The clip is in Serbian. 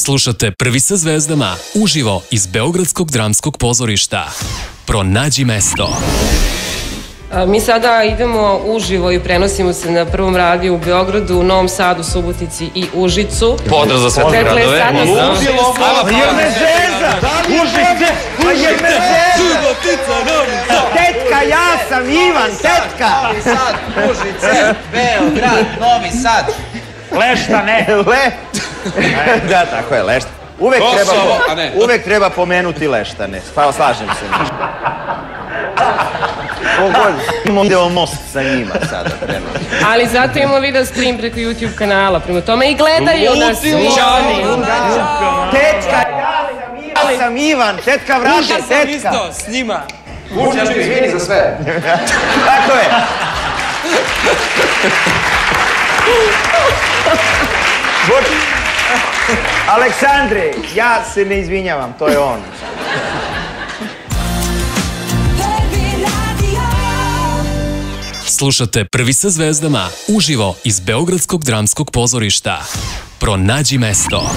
Slušate Prvi sa zvezdama uživo iz Beogradskog dramskog pozorišta. Pronađi mesto. Mi sada idemo uživo i prenosimo se na Prvom radiju u Beogradu, u Novom Sadu, Subotici i Užicu. Pozdrav za sve gradove. Tetka, ja sam Ivan, tetka! Novi Sad, Užice, Beograd, Novi Sad. Leštane. Da, tako je, Leštane. Uvek treba pomenuti Leštane. Pa slažem se. Imamo most sa njima sada trenutno. Ali zato imamo video stream preko YouTube kanala, prema tome i gledaju nas svi oni. Tetka, ja sam Ivan, tetka vraže, tetka. S njima. Vučić, izvini za sve. Tako je. Aleksandre, ja se ne izvinjavam, to je on. Slušate Prvi sa zvezdama uživo iz Beogradskog dramskog pozorišta. Pronađi mesto.